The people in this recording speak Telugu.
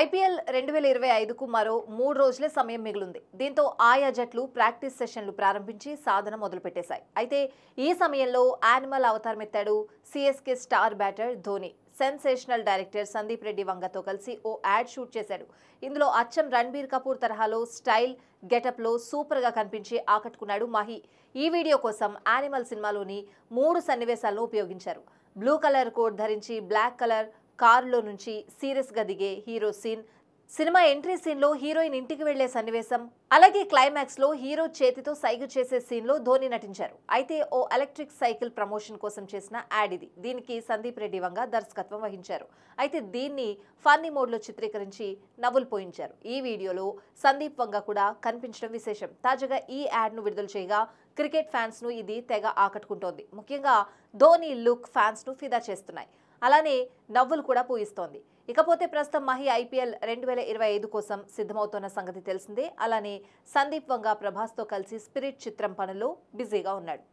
ఐపీఎల్ 2025కు మరో 3 రోజులే సమయం మిగిలింది. దీంతో ఆయా జట్లు ప్రాక్టీస్ సెషన్లు ప్రారంభించి సాధన మొదలుపెట్టేశాయి. అయితే ఈ సమయంలో యానిమల్ అవతారమెత్తాడు CSK star batter Dhoni. Sensational director Sandeep Reddy వంగతో కలిసి ఓ యాడ్ షూట్ చేశాడు. ఇందులో అచ్చం రణబీర్ కపూర్ తరహాలో స్టైల్ గెటప్లో సూపర్గా కనిపించి ఆకట్టుకున్నాడు మాహి. ఈ వీడియో కోసం యానిమల్ సినిమాలోని 3 సన్నివేశాలను ఉపయోగించారు. బ్లూ కలర్ కోట్ ధరించి బ్లాక్ కలర్ కారులో నుంచి సీరియస్ గా దిగే hero scene, cinema entry scene లో హీరోయిన్ ఇంటికి వెళ్లే సన్నివేశం, అలాగే క్లైమాక్స్ లో హీరో చేతితో సైగ చేసే సీన్ లో ధోని నటించారు. అయితే ఓ ఎలక్ట్రిక్ సైకిల్ ప్రమోషన్ కోసం చేసిన యాడ్ ఇది. దీనికి సందీప్ రెడ్డి వంగ దర్శకత్వం వహించారు. అయితే దీన్ని ఫన్నీ మోడ్ లో చిత్రీకరించి నవ్వులు పోయించారు. ఈ వీడియోలో సందీప్ వంగ కూడా కనిపించడం విశేషం. తాజాగా ఈ యాడ్ ను విడుదల చేయగా క్రికెట్ ఫ్యాన్స్ ను ఇది తెగ ఆకట్టుకుంటోంది. ముఖ్యంగా ధోని లుక్ ఫ్యాన్స్ ను ఫిదా చేస్తున్నాయి. అలానే నవ్వులు కూడా పూయిస్తోంది. ఇకపోతే ప్రస్తుతం మహి ఐపీఎల్ 2025 కోసం సిద్ధమవుతున్న సంగతి తెలిసిందే. అలానే సందీప్ వంగ ప్రభాస్తో కలిసి స్పిరిట్ చిత్రం పనుల్లో బిజీగా ఉన్నాడు.